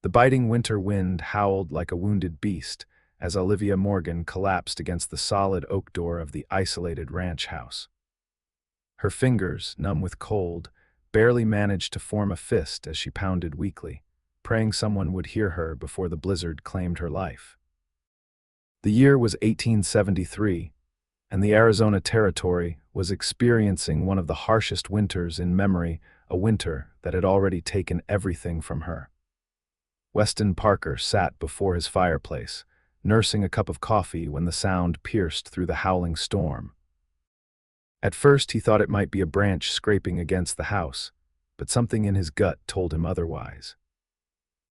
The biting winter wind howled like a wounded beast as Olivia Morgan collapsed against the solid oak door of the isolated ranch house. Her fingers, numb with cold, barely managed to form a fist as she pounded weakly, praying someone would hear her before the blizzard claimed her life. The year was 1873, and the Arizona Territory was experiencing one of the harshest winters in memory, a winter that had already taken everything from her. Weston Parker sat before his fireplace, nursing a cup of coffee when the sound pierced through the howling storm. At first he thought it might be a branch scraping against the house, but something in his gut told him otherwise.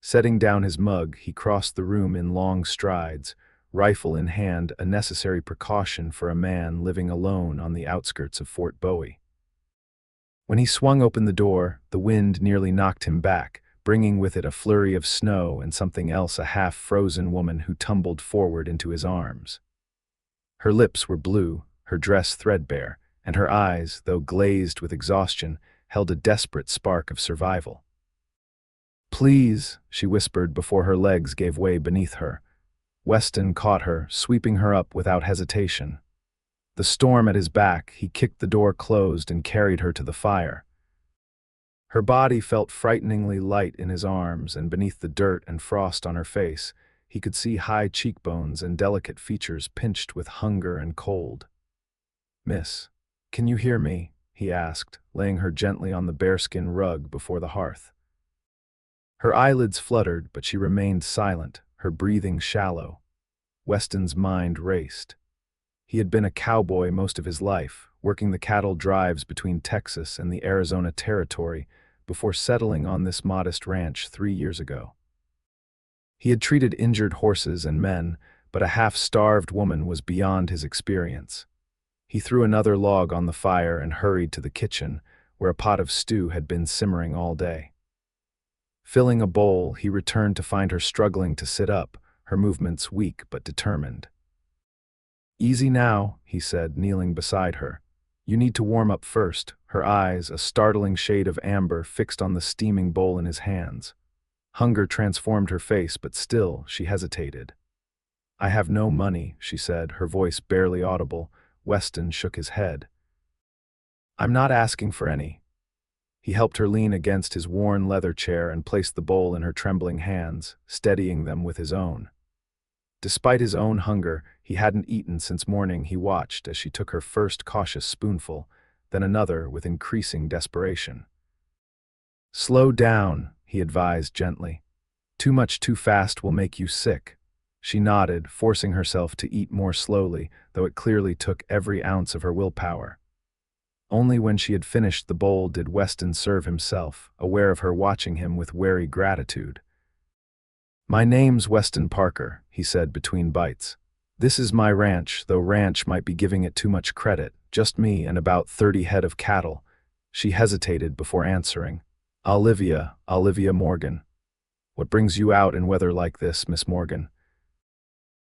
Setting down his mug, he crossed the room in long strides, rifle in hand, a necessary precaution for a man living alone on the outskirts of Fort Bowie. When he swung open the door, the wind nearly knocked him back, bringing with it a flurry of snow and something else, a half-frozen woman who tumbled forward into his arms. Her lips were blue, her dress threadbare, and her eyes, though glazed with exhaustion, held a desperate spark of survival. "Please," she whispered before her legs gave way beneath her. Weston caught her, sweeping her up without hesitation. The storm at his back, he kicked the door closed and carried her to the fire. Her body felt frighteningly light in his arms, and beneath the dirt and frost on her face, he could see high cheekbones and delicate features pinched with hunger and cold. "Miss, can you hear me?" he asked, laying her gently on the bearskin rug before the hearth. Her eyelids fluttered, but she remained silent, her breathing shallow. Weston's mind raced. He had been a cowboy most of his life, working the cattle drives between Texas and the Arizona Territory before settling on this modest ranch 3 years ago. He had treated injured horses and men, but a half-starved woman was beyond his experience. He threw another log on the fire and hurried to the kitchen, where a pot of stew had been simmering all day. Filling a bowl, he returned to find her struggling to sit up, her movements weak but determined. "Easy now," he said, kneeling beside her. "You need to warm up first," her eyes, a startling shade of amber, fixed on the steaming bowl in his hands. Hunger transformed her face, but still she hesitated. "I have no money," she said, her voice barely audible. Weston shook his head. "I'm not asking for any." He helped her lean against his worn leather chair and placed the bowl in her trembling hands, steadying them with his own. Despite his own hunger, he hadn't eaten since morning. He watched as she took her first cautious spoonful, then another with increasing desperation. "Slow down," he advised gently. "Too much too fast will make you sick." She nodded, forcing herself to eat more slowly, though it clearly took every ounce of her willpower. Only when she had finished the bowl did Weston serve himself, aware of her watching him with wary gratitude. "My name's Weston Parker," he said between bites. "This is my ranch, though ranch might be giving it too much credit. Just me and about 30 head of cattle." She hesitated before answering. Olivia Morgan. "What brings you out in weather like this, Miss Morgan?"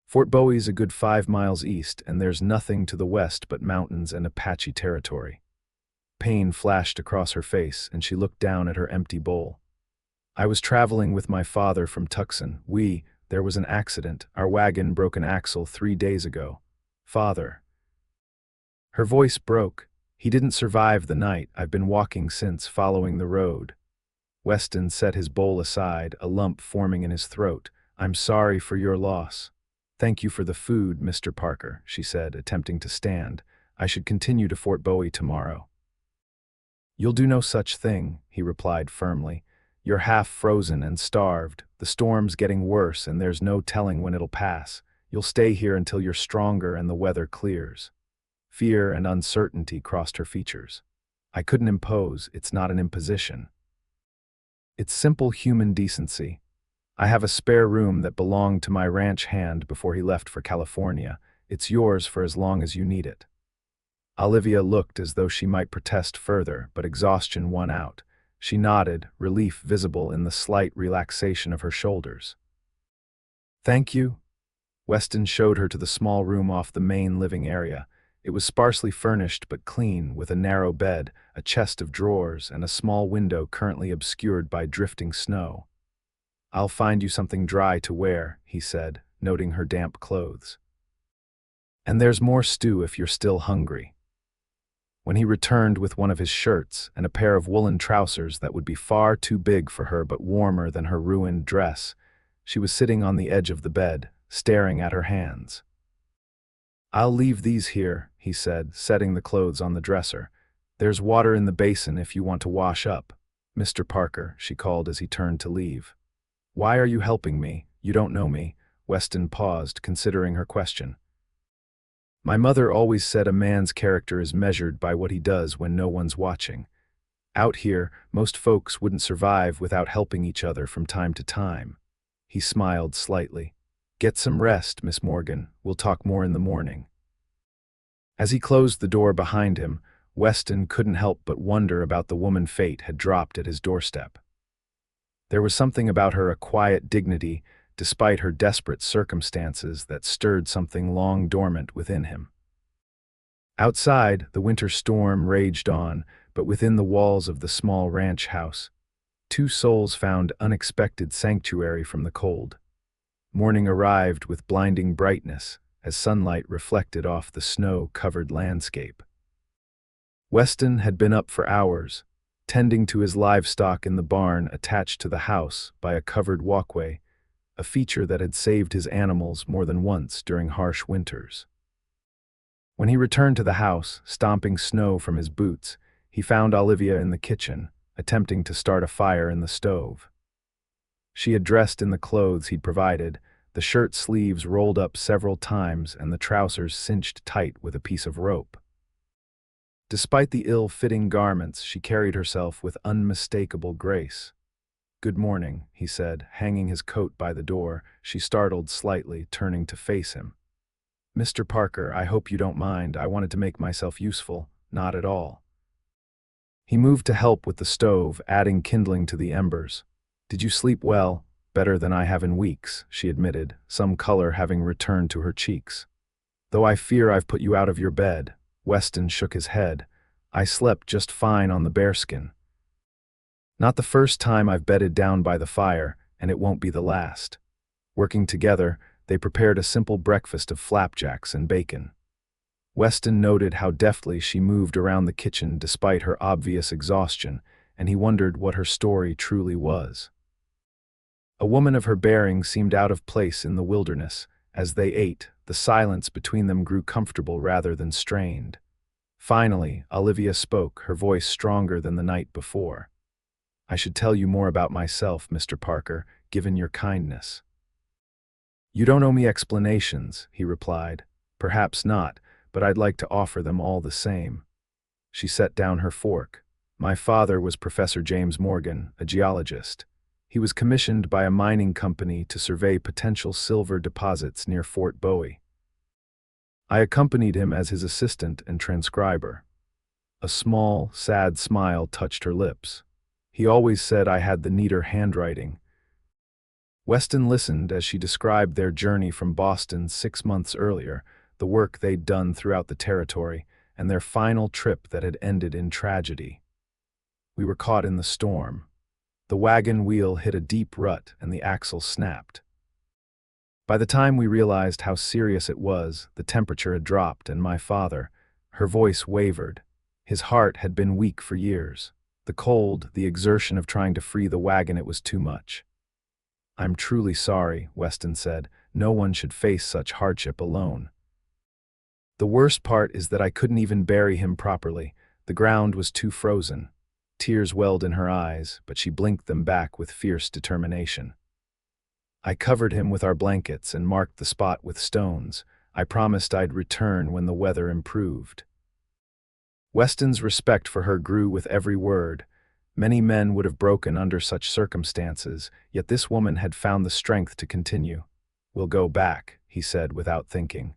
"Fort Bowie's a good 5 miles east, and there's nothing to the west but mountains and Apache territory." Pain flashed across her face, and she looked down at her empty bowl. "I was traveling with my father from Tucson. There was an accident. Our wagon broke an axle 3 days ago. Father." Her voice broke. "He didn't survive the night. I've been walking since, following the road." Weston set his bowl aside, a lump forming in his throat. "I'm sorry for your loss." "Thank you for the food, Mr. Parker," she said, attempting to stand. "I should continue to Fort Bowie tomorrow." "You'll do no such thing," he replied firmly. "You're half frozen and starved. The storm's getting worse, and there's no telling when it'll pass. You'll stay here until you're stronger and the weather clears." Fear and uncertainty crossed her features. "I couldn't impose. It's not an imposition. It's simple human decency. I have a spare room that belonged to my ranch hand before he left for California. It's yours for as long as you need it." Olivia looked as though she might protest further, but exhaustion won out. She nodded, relief visible in the slight relaxation of her shoulders. "Thank you." Weston showed her to the small room off the main living area. It was sparsely furnished but clean, with a narrow bed, a chest of drawers, and a small window currently obscured by drifting snow. I'll find you something dry to wear, he said, noting her damp clothes. And there's more stew if you're still hungry. When he returned with one of his shirts and a pair of woolen trousers that would be far too big for her but warmer than her ruined dress, she was sitting on the edge of the bed, staring at her hands. I'll leave these here, he said, setting the clothes on the dresser. There's water in the basin if you want to wash up. Mr. Parker, she called as he turned to leave. Why are you helping me? You don't know me. Weston paused, considering her question. My mother always said a man's character is measured by what he does when no one's watching. Out here, most folks wouldn't survive without helping each other from time to time. He smiled slightly. Get some rest, Miss Morgan. We'll talk more in the morning. As he closed the door behind him, Weston couldn't help but wonder about the woman fate had dropped at his doorstep. There was something about her, a quiet dignity, despite her desperate circumstances, that stirred something long dormant within him. Outside, the winter storm raged on, but within the walls of the small ranch house, two souls found unexpected sanctuary from the cold. Morning arrived with blinding brightness as sunlight reflected off the snow-covered landscape. Weston had been up for hours, tending to his livestock in the barn attached to the house by a covered walkway, a feature that had saved his animals more than once during harsh winters. When he returned to the house, stomping snow from his boots, he found Olivia in the kitchen, attempting to start a fire in the stove. She had dressed in the clothes he'd provided, the shirt sleeves rolled up several times and the trousers cinched tight with a piece of rope. Despite the ill-fitting garments, she carried herself with unmistakable grace. Good morning, he said, hanging his coat by the door. She startled slightly, turning to face him. Mr. Parker, I hope you don't mind. I wanted to make myself useful. Not at all. He moved to help with the stove, adding kindling to the embers. Did you sleep well? Better than I have in weeks, she admitted, some color having returned to her cheeks. Though I fear I've put you out of your bed. Weston shook his head. I slept just fine on the bearskin. Not the first time I've bedded down by the fire, and it won't be the last. Working together, they prepared a simple breakfast of flapjacks and bacon. Weston noted how deftly she moved around the kitchen despite her obvious exhaustion, and he wondered what her story truly was. A woman of her bearing seemed out of place in the wilderness. As they ate, the silence between them grew comfortable rather than strained. Finally, Olivia spoke, her voice stronger than the night before. I should tell you more about myself, Mr. Parker, given your kindness. You don't owe me explanations, he replied. Perhaps not, but I'd like to offer them all the same. She set down her fork. My father was Professor James Morgan, a geologist. He was commissioned by a mining company to survey potential silver deposits near Fort Bowie. I accompanied him as his assistant and transcriber. A small, sad smile touched her lips. He always said I had the neater handwriting. Weston listened as she described their journey from Boston 6 months earlier, the work they'd done throughout the territory, and their final trip that had ended in tragedy. We were caught in the storm. The wagon wheel hit a deep rut and the axle snapped. By the time we realized how serious it was, the temperature had dropped and my father, her voice wavered. His heart had been weak for years. The cold, the exertion of trying to free the wagon, it was too much. I'm truly sorry, Weston said. No one should face such hardship alone. The worst part is that I couldn't even bury him properly. The ground was too frozen. Tears welled in her eyes, but she blinked them back with fierce determination. I covered him with our blankets and marked the spot with stones. I promised I'd return when the weather improved. Weston's respect for her grew with every word. Many men would have broken under such circumstances, yet this woman had found the strength to continue. We'll go back, he said without thinking.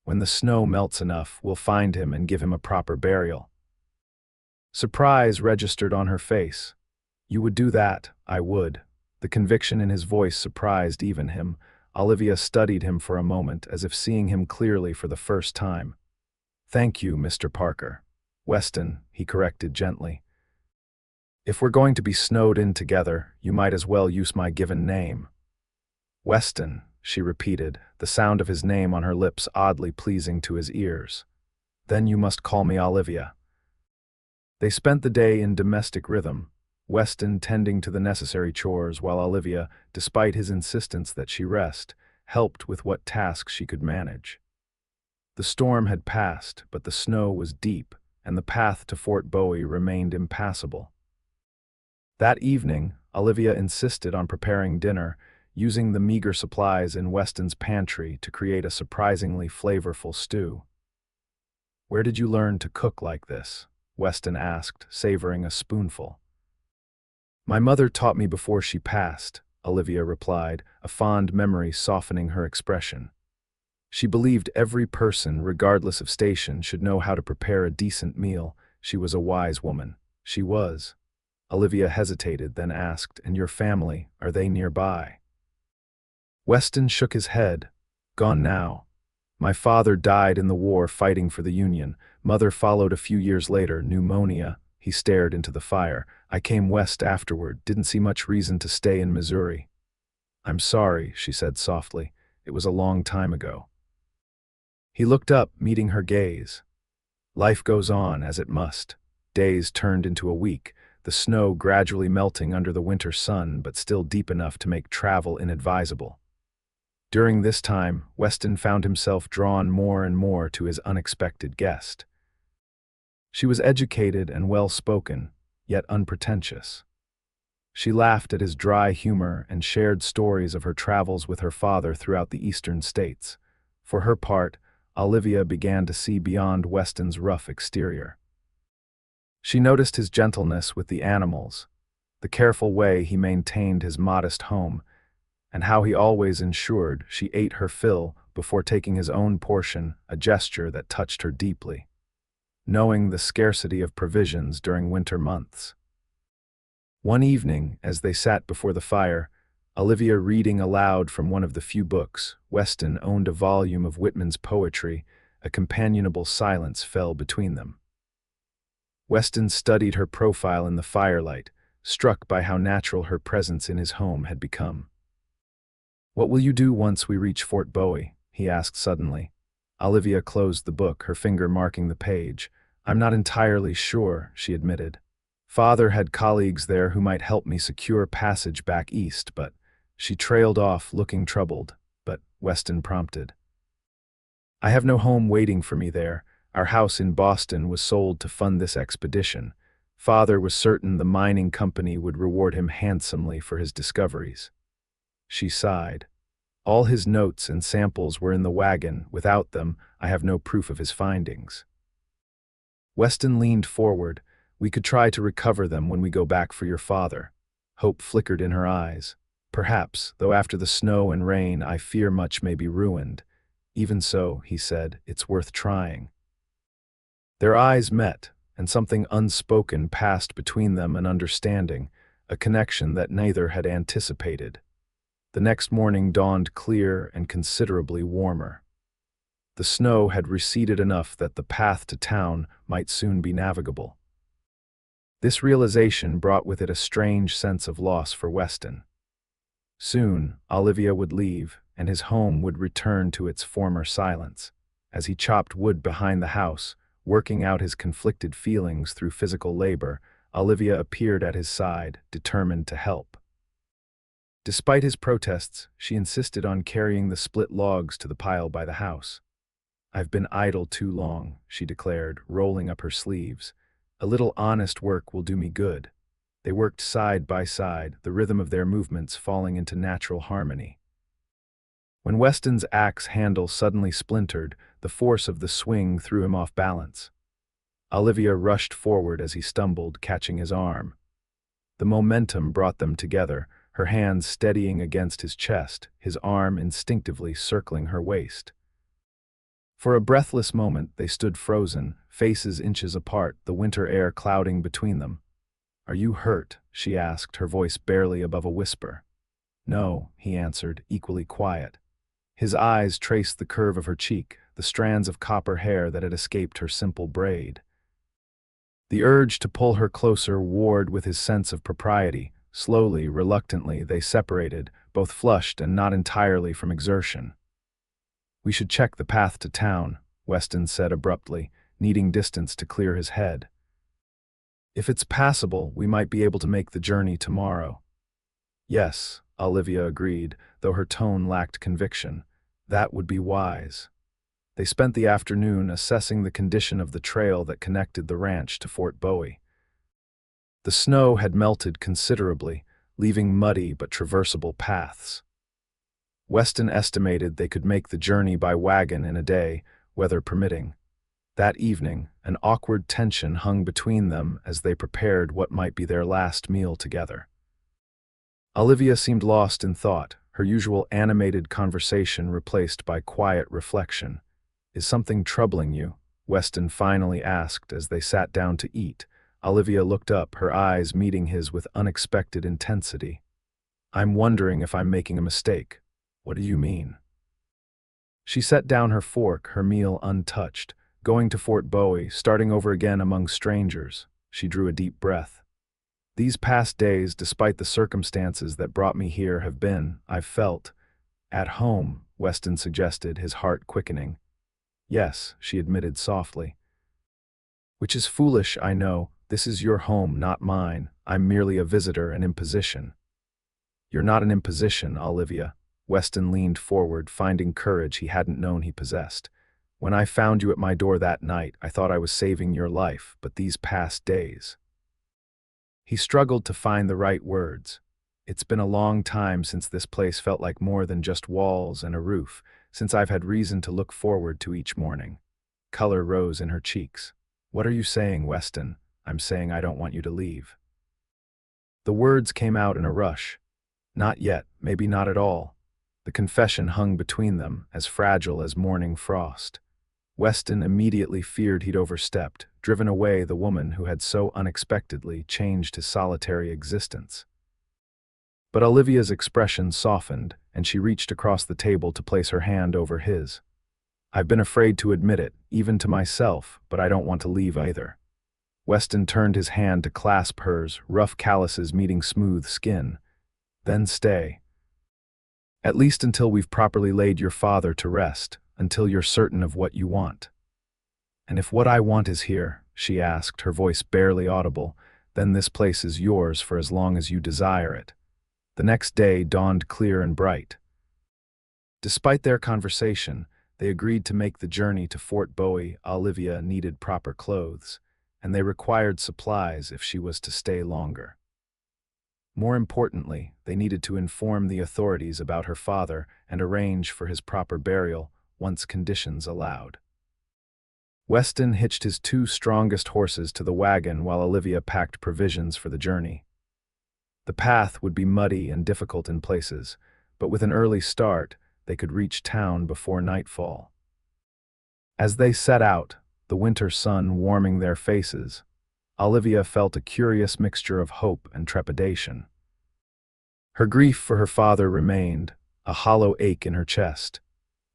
When the snow melts enough, we'll find him and give him a proper burial. Surprise registered on her face. You would do that? I would. The conviction in his voice surprised even him. Olivia studied him for a moment, as if seeing him clearly for the first time. Thank you, Mr. Parker. Weston, he corrected gently. If we're going to be snowed in together, you might as well use my given name. Weston, she repeated, the sound of his name on her lips oddly pleasing to his ears. Then you must call me Olivia. They spent the day in domestic rhythm, Weston tending to the necessary chores while Olivia, despite his insistence that she rest, helped with what tasks she could manage. The storm had passed, but the snow was deep, and the path to Fort Bowie remained impassable. That evening, Olivia insisted on preparing dinner, using the meager supplies in Weston's pantry to create a surprisingly flavorful stew. "Where did you learn to cook like this?" Weston asked, savoring a spoonful. "My mother taught me before she passed," Olivia replied, a fond memory softening her expression. She believed every person, regardless of station, should know how to prepare a decent meal. She was a wise woman. She was. Olivia hesitated, then asked, "And your family, are they nearby?" Weston shook his head. "Gone now. My father died in the war fighting for the Union. Mother followed a few years later, pneumonia." He stared into the fire. "I came west afterward, didn't see much reason to stay in Missouri." "I'm sorry," she said softly. "It was a long time ago." He looked up, meeting her gaze. Life goes on, as it must. Days turned into a week, the snow gradually melting under the winter sun, but still deep enough to make travel inadvisable. During this time, Weston found himself drawn more and more to his unexpected guest. She was educated and well-spoken, yet unpretentious. She laughed at his dry humor and shared stories of her travels with her father throughout the eastern states. For her part, Olivia began to see beyond Weston's rough exterior. She noticed his gentleness with the animals, the careful way he maintained his modest home, and how he always ensured she ate her fill before taking his own portion, a gesture that touched her deeply. Knowing the scarcity of provisions during winter months. One evening, as they sat before the fire, Olivia reading aloud from one of the few books, Weston owned a volume of Whitman's poetry, a companionable silence fell between them. Weston studied her profile in the firelight, struck by how natural her presence in his home had become. "What will you do once we reach Fort Bowie?" he asked suddenly. Olivia closed the book, her finger marking the page. "I'm not entirely sure," she admitted. "Father had colleagues there who might help me secure passage back east, but—" She trailed off, looking troubled, but Weston prompted. "I have no home waiting for me there. Our house in Boston was sold to fund this expedition. Father was certain the mining company would reward him handsomely for his discoveries." She sighed. "All his notes and samples were in the wagon. Without them, I have no proof of his findings." Weston leaned forward. "We could try to recover them when we go back for your father." Hope flickered in her eyes. "Perhaps, though after the snow and rain I fear much may be ruined. Even so," he said, "it's worth trying." Their eyes met, and something unspoken passed between them, an understanding, a connection that neither had anticipated. The next morning dawned clear and considerably warmer. The snow had receded enough that the path to town might soon be navigable. This realization brought with it a strange sense of loss for Weston. Soon, Olivia would leave, and his home would return to its former silence. As he chopped wood behind the house, working out his conflicted feelings through physical labor, Olivia appeared at his side, determined to help. Despite his protests, she insisted on carrying the split logs to the pile by the house. "I've been idle too long," she declared, rolling up her sleeves. "A little honest work will do me good." They worked side by side, the rhythm of their movements falling into natural harmony. When Weston's axe handle suddenly splintered, the force of the swing threw him off balance. Olivia rushed forward as he stumbled, catching his arm. The momentum brought them together, her hands steadying against his chest, his arm instinctively circling her waist. For a breathless moment they stood frozen, faces inches apart, the winter air clouding between them. "Are you hurt?" she asked, her voice barely above a whisper. "No," he answered, equally quiet. His eyes traced the curve of her cheek, the strands of copper hair that had escaped her simple braid. The urge to pull her closer warred with his sense of propriety. Slowly, reluctantly, they separated, both flushed and not entirely from exertion. "We should check the path to town," Weston said abruptly, needing distance to clear his head. "If it's passable, we might be able to make the journey tomorrow." "Yes," Olivia agreed, though her tone lacked conviction. "That would be wise." They spent the afternoon assessing the condition of the trail that connected the ranch to Fort Bowie. The snow had melted considerably, leaving muddy but traversable paths. Weston estimated they could make the journey by wagon in a day, weather permitting. That evening, an awkward tension hung between them as they prepared what might be their last meal together. Olivia seemed lost in thought, her usual animated conversation replaced by quiet reflection. "Is something troubling you?" Weston finally asked as they sat down to eat. Olivia looked up, her eyes meeting his with unexpected intensity. "I'm wondering if I'm making a mistake." "What do you mean?" She set down her fork, her meal untouched. "Going to Fort Bowie, starting over again among strangers." She drew a deep breath. "These past days, despite the circumstances that brought me here, have been, I've felt, at home," Weston suggested, his heart quickening. "Yes," she admitted softly. "Which is foolish, I know. This is your home, not mine. I'm merely a visitor, an imposition." "You're not an imposition, Olivia." Weston leaned forward, finding courage he hadn't known he possessed. "When I found you at my door that night, I thought I was saving your life, but these past days—" He struggled to find the right words. "It's been a long time since this place felt like more than just walls and a roof, since I've had reason to look forward to each morning." Color rose in her cheeks. "What are you saying, Weston?" "I'm saying I don't want you to leave." The words came out in a rush. Not yet, maybe not at all. The confession hung between them, as fragile as morning frost. Weston immediately feared he'd overstepped, driven away the woman who had so unexpectedly changed his solitary existence. But Olivia's expression softened, and she reached across the table to place her hand over his. "I've been afraid to admit it, even to myself, but I don't want to leave either." Weston turned his hand to clasp hers, rough calluses meeting smooth skin. "Then stay. At least until we've properly laid your father to rest, until you're certain of what you want." "And if what I want is here," she asked, her voice barely audible, "then this place is yours for as long as you desire it." The next day dawned clear and bright. Despite their conversation, they agreed to make the journey to Fort Bowie. Olivia needed proper clothes, and they required supplies if she was to stay longer. More importantly, they needed to inform the authorities about her father and arrange for his proper burial once conditions allowed. Weston hitched his two strongest horses to the wagon while Olivia packed provisions for the journey. The path would be muddy and difficult in places, but with an early start, they could reach town before nightfall. As they set out, the winter sun warming their faces, Olivia felt a curious mixture of hope and trepidation. Her grief for her father remained, a hollow ache in her chest,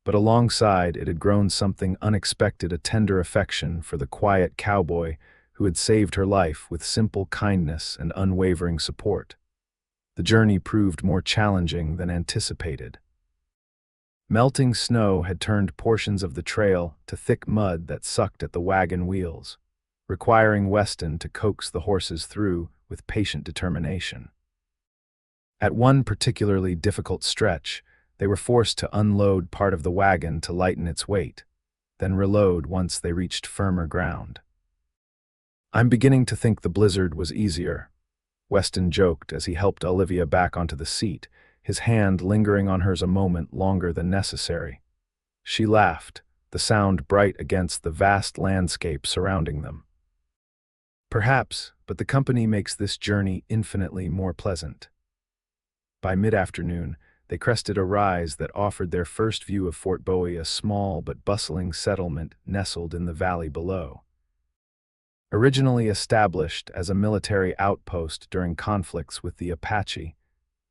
but alongside it had grown something unexpected, a tender affection for the quiet cowboy who had saved her life with simple kindness and unwavering support. The journey proved more challenging than anticipated. Melting snow had turned portions of the trail to thick mud that sucked at the wagon wheels, requiring Weston to coax the horses through with patient determination. At one particularly difficult stretch, they were forced to unload part of the wagon to lighten its weight, then reload once they reached firmer ground. "I'm beginning to think the blizzard was easier," Weston joked as he helped Olivia back onto the seat, his hand lingering on hers a moment longer than necessary. She laughed, the sound bright against the vast landscape surrounding them. "Perhaps, but the company makes this journey infinitely more pleasant." By mid-afternoon, they crested a rise that offered their first view of Fort Bowie, a small but bustling settlement nestled in the valley below. Originally established as a military outpost during conflicts with the Apache,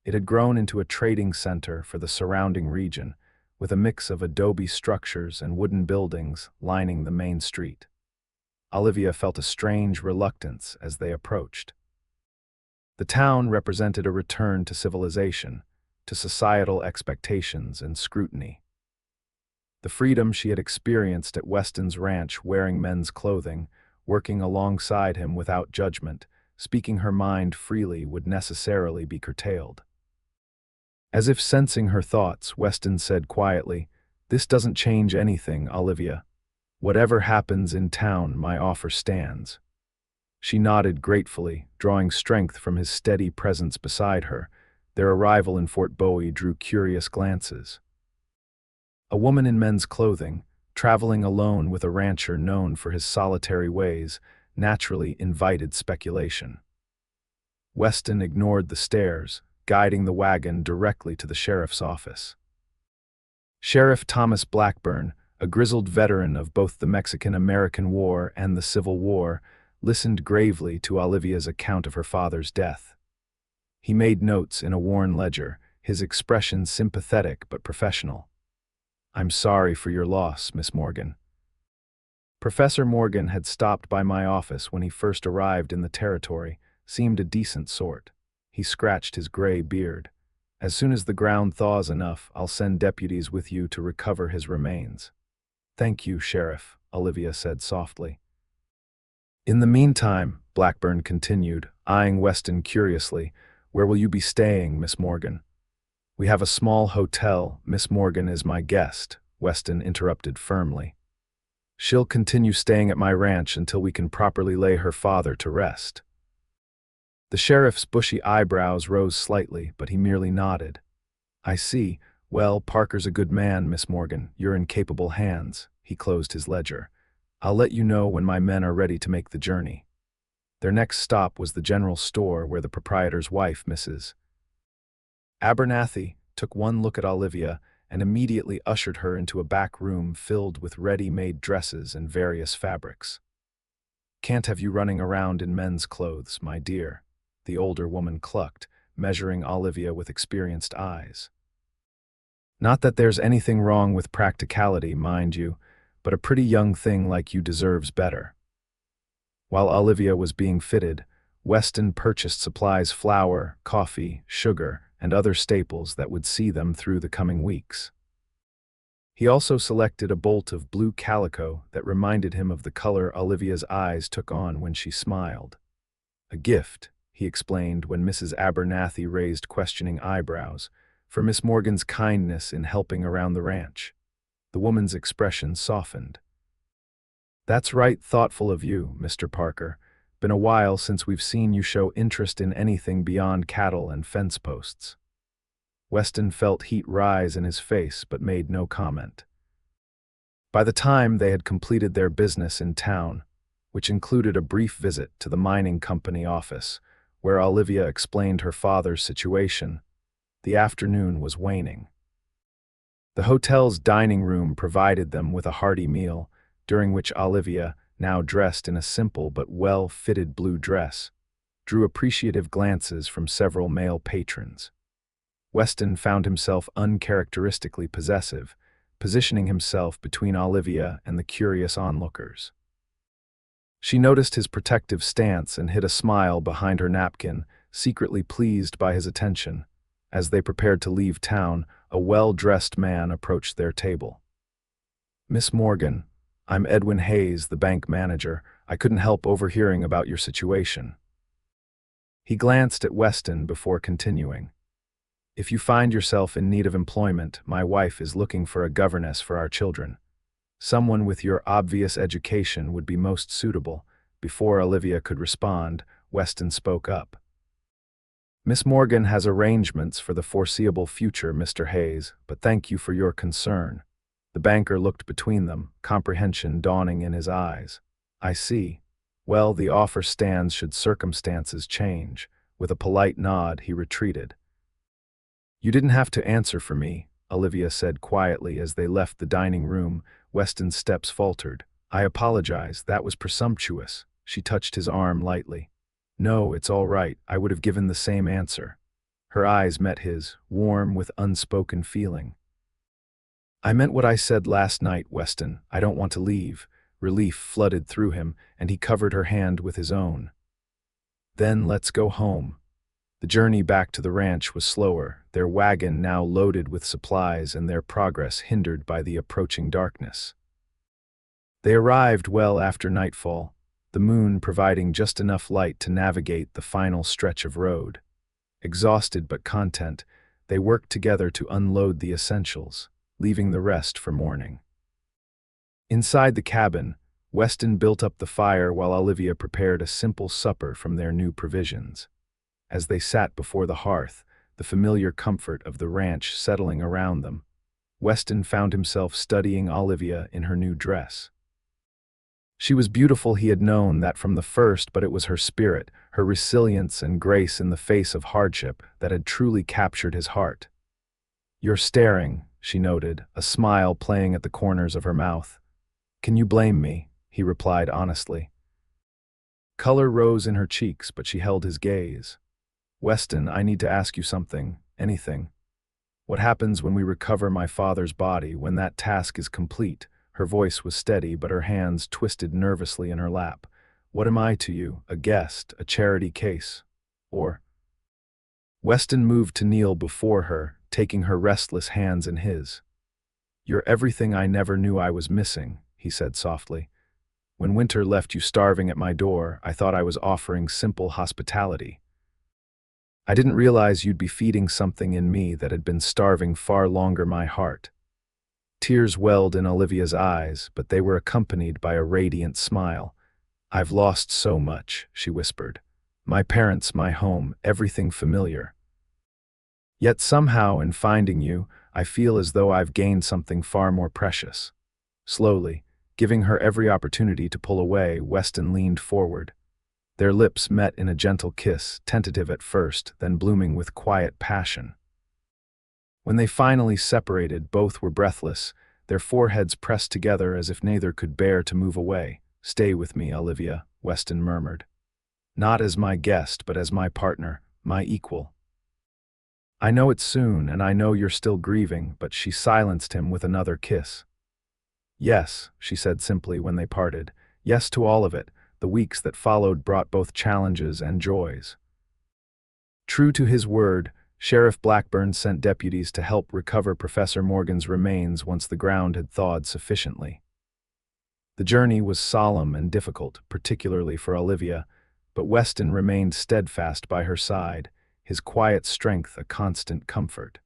it had grown into a trading center for the surrounding region, with a mix of adobe structures and wooden buildings lining the main street. Olivia felt a strange reluctance as they approached. The town represented a return to civilization, to societal expectations and scrutiny. The freedom she had experienced at Weston's ranch wearing men's clothing, working alongside him without judgment, speaking her mind freely would necessarily be curtailed. As if sensing her thoughts, Weston said quietly, "This doesn't change anything, Olivia. Whatever happens in town, my offer stands." She nodded gratefully, drawing strength from his steady presence beside her. Their arrival in Fort Bowie drew curious glances. A woman in men's clothing, traveling alone with a rancher known for his solitary ways, naturally invited speculation. Weston ignored the stares, guiding the wagon directly to the sheriff's office. Sheriff Thomas Blackburn, a grizzled veteran of both the Mexican-American War and the Civil War, listened gravely to Olivia's account of her father's death. He made notes in a worn ledger, his expression sympathetic but professional. "I'm sorry for your loss, Miss Morgan." Professor Morgan had stopped by my office when he first arrived in the territory, seemed a decent sort. He scratched his gray beard. "As soon as the ground thaws enough, I'll send deputies with you to recover his remains." "Thank you, Sheriff," Olivia said softly. "In the meantime," Blackburn continued, eyeing Weston curiously, "where will you be staying, Miss Morgan?" "We have a small hotel. Miss Morgan is my guest," Weston interrupted firmly. "She'll continue staying at my ranch until we can properly lay her father to rest." The sheriff's bushy eyebrows rose slightly, but he merely nodded. "I see. Well, Parker's a good man, Miss Morgan. You're in capable hands." He closed his ledger. "I'll let you know when my men are ready to make the journey." Their next stop was the general store where the proprietor's wife, Mrs. Abernathy, took one look at Olivia and immediately ushered her into a back room filled with ready-made dresses and various fabrics. "Can't have you running around in men's clothes, my dear," the older woman clucked, measuring Olivia with experienced eyes. "Not that there's anything wrong with practicality, mind you, but a pretty young thing like you deserves better." While Olivia was being fitted, Weston purchased supplies: flour, coffee, sugar, and other staples that would see them through the coming weeks. He also selected a bolt of blue calico that reminded him of the color Olivia's eyes took on when she smiled. "A gift," he explained when Mrs. Abernathy raised questioning eyebrows, "for Miss Morgan's kindness in helping around the ranch." The woman's expression softened. "That's right thoughtful of you, Mr. Parker. Been a while since we've seen you show interest in anything beyond cattle and fence posts." Weston felt heat rise in his face but made no comment. By the time they had completed their business in town, which included a brief visit to the mining company office, where Olivia explained her father's situation, the afternoon was waning. The hotel's dining room provided them with a hearty meal, during which Olivia, now dressed in a simple but well-fitted blue dress, drew appreciative glances from several male patrons. Weston found himself uncharacteristically possessive, positioning himself between Olivia and the curious onlookers. She noticed his protective stance and hid a smile behind her napkin, secretly pleased by his attention. As they prepared to leave town, a well-dressed man approached their table. "Miss Morgan, I'm Edwin Hayes, the bank manager. I couldn't help overhearing about your situation." He glanced at Weston before continuing. "If you find yourself in need of employment, my wife is looking for a governess for our children. Someone with your obvious education would be most suitable." Before Olivia could respond, Weston spoke up. "Miss Morgan has arrangements for the foreseeable future, Mr. Hayes, but thank you for your concern." The banker looked between them, comprehension dawning in his eyes. "I see. Well, the offer stands should circumstances change." With a polite nod, he retreated. "You didn't have to answer for me," Olivia said quietly as they left the dining room. Weston's steps faltered. "I apologize, that was presumptuous." She touched his arm lightly. "No, it's all right. I would have given the same answer." Her eyes met his, warm with unspoken feeling. "I meant what I said last night, Weston. I don't want to leave, Relief flooded through him, and he covered her hand with his own. "Then let's go home." The journey back to the ranch was slower, their wagon now loaded with supplies and their progress hindered by the approaching darkness. They arrived well after nightfall, the moon providing just enough light to navigate the final stretch of road. Exhausted but content, they worked together to unload the essentials, leaving the rest for morning. Inside the cabin, Weston built up the fire while Olivia prepared a simple supper from their new provisions. As they sat before the hearth, the familiar comfort of the ranch settling around them, Weston found himself studying Olivia in her new dress. She was beautiful, he had known that from the first, but it was her spirit, her resilience and grace in the face of hardship that had truly captured his heart. "You're staring," she noted, a smile playing at the corners of her mouth. "Can you blame me?" he replied honestly. Color rose in her cheeks, but she held his gaze. "Weston, I need to ask you something, anything. What happens when we recover my father's body, when that task is complete?" Her voice was steady, but her hands twisted nervously in her lap. "What am I to you, a guest, a charity case? Or—" Weston moved to kneel before her, taking her restless hands in his. "You're everything I never knew I was missing," he said softly. "When winter left you starving at my door, I thought I was offering simple hospitality. I didn't realize you'd be feeding something in me that had been starving far longer my heart." Tears welled in Olivia's eyes, but they were accompanied by a radiant smile. "I've lost so much," she whispered. "My parents, my home, everything familiar. Yet somehow, in finding you, I feel as though I've gained something far more precious." Slowly, giving her every opportunity to pull away, Weston leaned forward. Their lips met in a gentle kiss, tentative at first, then blooming with quiet passion. When they finally separated, both were breathless, their foreheads pressed together as if neither could bear to move away. "Stay with me, Olivia," Weston murmured. "Not as my guest, but as my partner, my equal. I know it's soon, and I know you're still grieving," but she silenced him with another kiss. "Yes," she said simply when they parted. "Yes to all of it." The weeks that followed brought both challenges and joys. True to his word, Sheriff Blackburn sent deputies to help recover Professor Morgan's remains once the ground had thawed sufficiently. The journey was solemn and difficult, particularly for Olivia, but Weston remained steadfast by her side, his quiet strength a constant comfort.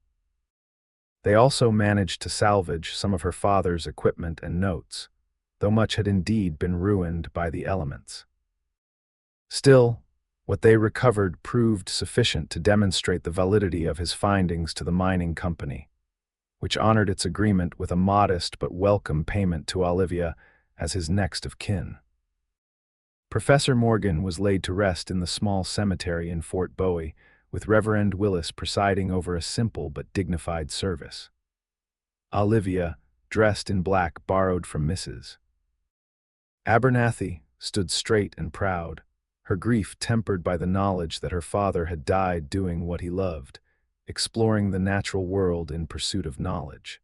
They also managed to salvage some of her father's equipment and notes, though much had indeed been ruined by the elements. Still, what they recovered proved sufficient to demonstrate the validity of his findings to the mining company, which honored its agreement with a modest but welcome payment to Olivia as his next of kin. Professor Morgan was laid to rest in the small cemetery in Fort Bowie, with Reverend Willis presiding over a simple but dignified service. Olivia, dressed in black borrowed from Mrs. Abernathy, stood straight and proud, her grief tempered by the knowledge that her father had died doing what he loved, exploring the natural world in pursuit of knowledge.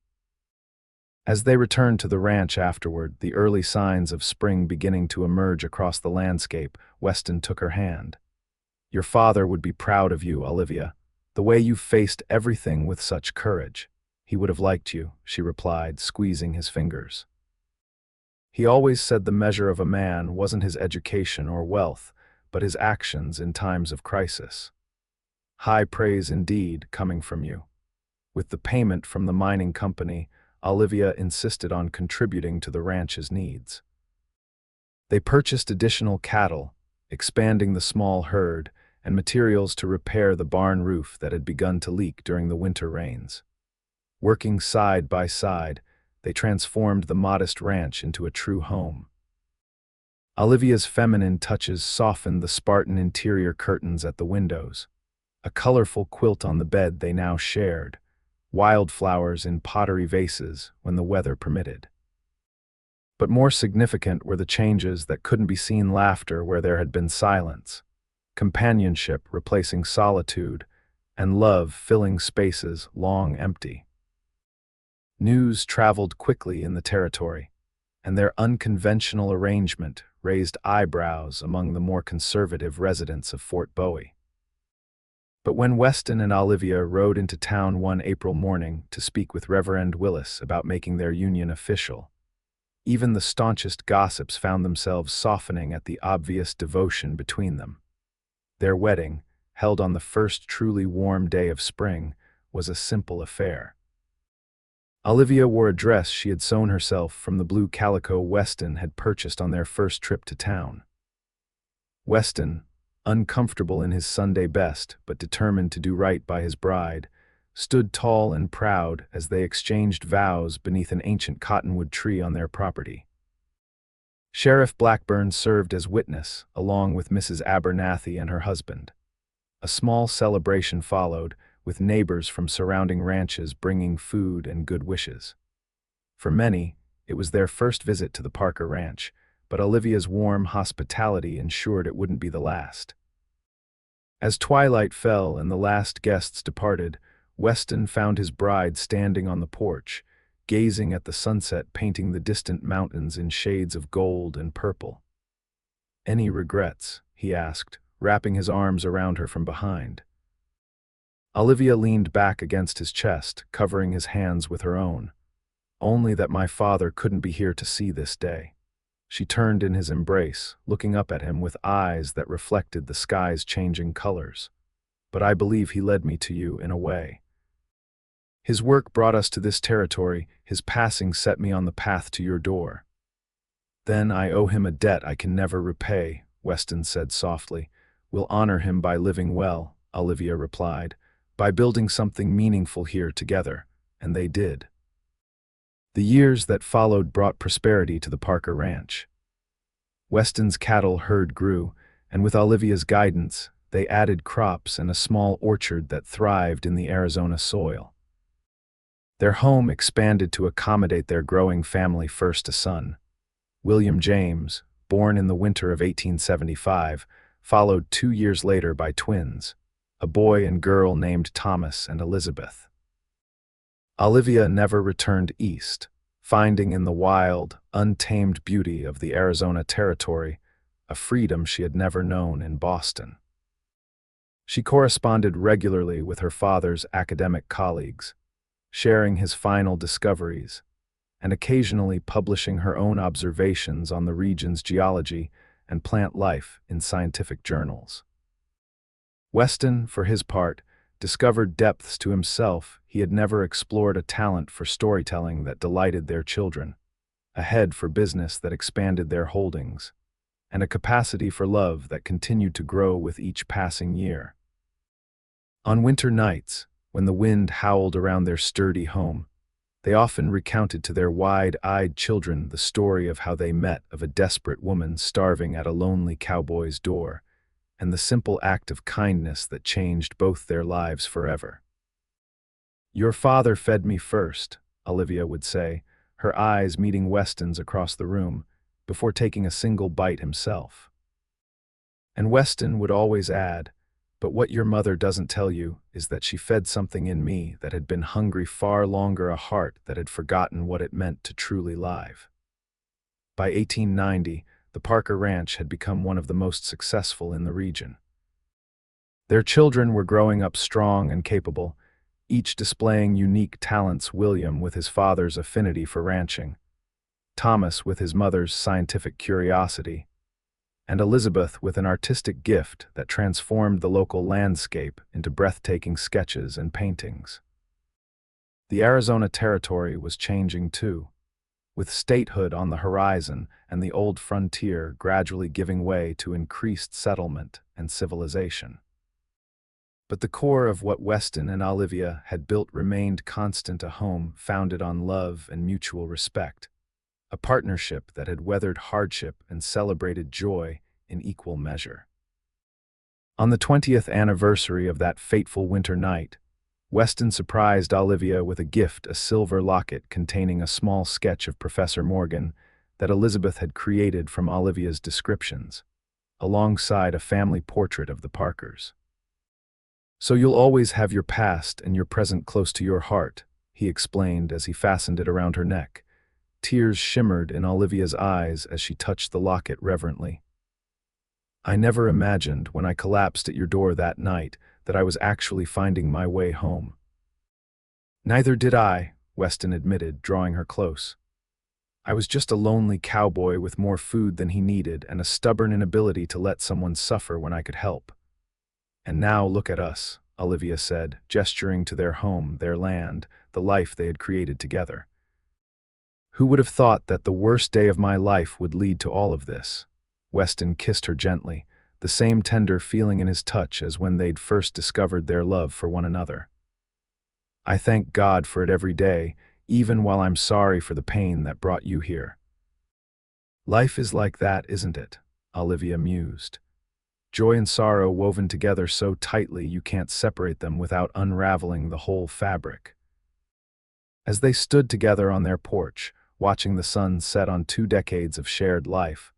As they returned to the ranch afterward, the early signs of spring beginning to emerge across the landscape, Weston took her hand. "Your father would be proud of you, Olivia, the way you faced everything with such courage. He would have liked you," she replied, squeezing his fingers. "He always said the measure of a man wasn't his education or wealth, but his actions in times of crisis. High praise indeed coming from you." With the payment from the mining company, Olivia insisted on contributing to the ranch's needs. They purchased additional cattle, expanding the small herd, and materials to repair the barn roof that had begun to leak during the winter rains. Working side by side, they transformed the modest ranch into a true home. Olivia's feminine touches softened the Spartan interior curtains at the windows, a colorful quilt on the bed they now shared, wildflowers in pottery vases when the weather permitted. But more significant were the changes that couldn't be seen: laughter where there had been silence, companionship replacing solitude, and love filling spaces long empty. News traveled quickly in the territory. and their unconventional arrangement raised eyebrows among the more conservative residents of Fort Bowie. But when Weston and Olivia rode into town one April morning to speak with Reverend Willis about making their union official, even the staunchest gossips found themselves softening at the obvious devotion between them. Their wedding, held on the first truly warm day of spring, was a simple affair. Olivia wore a dress she had sewn herself from the blue calico Weston had purchased on their first trip to town. Weston, uncomfortable in his Sunday best but determined to do right by his bride, stood tall and proud as they exchanged vows beneath an ancient cottonwood tree on their property. Sheriff Blackburn served as witness, along with Mrs. Abernathy and her husband. A small celebration followed, with neighbors from surrounding ranches bringing food and good wishes. For many, it was their first visit to the Parker Ranch, but Olivia's warm hospitality ensured it wouldn't be the last. As twilight fell and the last guests departed, Weston found his bride standing on the porch, gazing at the sunset painting the distant mountains in shades of gold and purple. "Any regrets?" he asked, wrapping his arms around her from behind. Olivia leaned back against his chest, covering his hands with her own. "Only that my father couldn't be here to see this day." She turned in his embrace, looking up at him with eyes that reflected the sky's changing colors. "But I believe he led me to you in a way. His work brought us to this territory, his passing set me on the path to your door." "Then I owe him a debt I can never repay," Weston said softly. "We'll honor him by living well," Olivia replied, "by building something meaningful here together," and they did. The years that followed brought prosperity to the Parker Ranch. Weston's cattle herd grew, and with Olivia's guidance, they added crops and a small orchard that thrived in the Arizona soil. Their home expanded to accommodate their growing family, first a son. William James, born in the winter of 1875, followed 2 years later by twins, a boy and girl named Thomas and Elizabeth. Olivia never returned east, finding in the wild, untamed beauty of the Arizona territory a freedom she had never known in Boston. She corresponded regularly with her father's academic colleagues, sharing his final discoveries, and occasionally publishing her own observations on the region's geology and plant life in scientific journals. Weston, for his part, discovered depths to himself he had never explored: a talent for storytelling that delighted their children, a head for business that expanded their holdings, and a capacity for love that continued to grow with each passing year. On winter nights, when the wind howled around their sturdy home, they often recounted to their wide-eyed children the story of how they met of a desperate woman starving at a lonely cowboy's door, and the simple act of kindness that changed both their lives forever. "Your father fed me first," Olivia would say, her eyes meeting Weston's across the room, before taking a single bite himself. And Weston would always add, "But what your mother doesn't tell you is that she fed something in me that had been hungry far longer, a heart that had forgotten what it meant to truly live." By 1890, the Parker Ranch had become one of the most successful in the region. Their children were growing up strong and capable, each displaying unique talents: William with his father's affinity for ranching, Thomas with his mother's scientific curiosity, and Elizabeth with an artistic gift that transformed the local landscape into breathtaking sketches and paintings. The Arizona territory was changing too, with statehood on the horizon and the old frontier gradually giving way to increased settlement and civilization. But the core of what Weston and Olivia had built remained constant: a home founded on love and mutual respect, a partnership that had weathered hardship and celebrated joy in equal measure. On the 20th anniversary of that fateful winter night, Weston surprised Olivia with a gift: a silver locket containing a small sketch of Professor Morgan that Elizabeth had created from Olivia's descriptions, alongside a family portrait of the Parkers. "So you'll always have your past and your present close to your heart," he explained as he fastened it around her neck, Tears shimmered in Olivia's eyes as she touched the locket reverently. I never imagined, when I collapsed at your door that night, that I was actually finding my way home. Neither did I, Weston admitted, drawing her close. I was just a lonely cowboy with more food than he needed and a stubborn inability to let someone suffer when I could help. And now look at us, Olivia said, gesturing to their home, their land, the life they had created together. Who would have thought that the worst day of my life would lead to all of this? Weston kissed her gently, the same tender feeling in his touch as when they'd first discovered their love for one another. I thank God for it every day, even while I'm sorry for the pain that brought you here. Life is like that, isn't it? Olivia mused. Joy and sorrow woven together so tightly you can't separate them without unraveling the whole fabric. As they stood together on their porch, watching the sun set on 2 decades of shared life,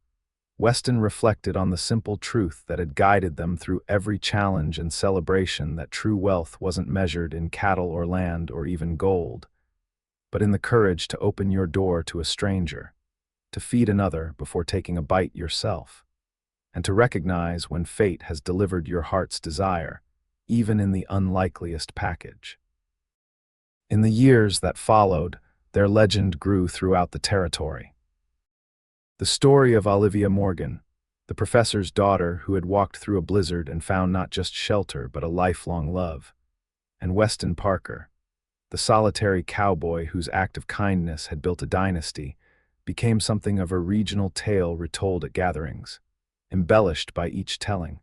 Weston reflected on the simple truth that had guided them through every challenge and celebration, that true wealth wasn't measured in cattle or land or even gold, but in the courage to open your door to a stranger, to feed another before taking a bite yourself, and to recognize when fate has delivered your heart's desire, even in the unlikeliest package. In the years that followed, their legend grew throughout the territory. The story of Olivia Morgan, the professor's daughter who had walked through a blizzard and found not just shelter but a lifelong love, and Weston Parker, the solitary cowboy whose act of kindness had built a dynasty, became something of a regional tale retold at gatherings, embellished by each telling,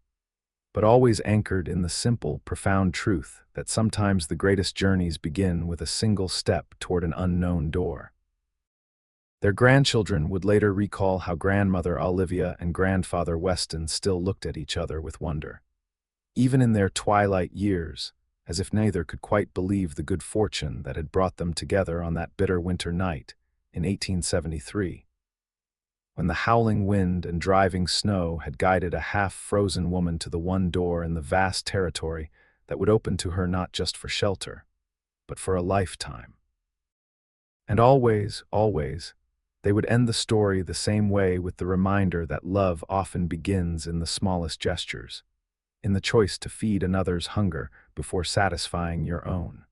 but always anchored in the simple, profound truth that sometimes the greatest journeys begin with a single step toward an unknown door. Their grandchildren would later recall how grandmother Olivia and grandfather Weston still looked at each other with wonder, even in their twilight years, as if neither could quite believe the good fortune that had brought them together on that bitter winter night in 1873, when the howling wind and driving snow had guided a half-frozen woman to the one door in the vast territory that would open to her not just for shelter, but for a lifetime. And always, they would end the story the same way, with the reminder that love often begins in the smallest gestures, in the choice to feed another's hunger before satisfying your own.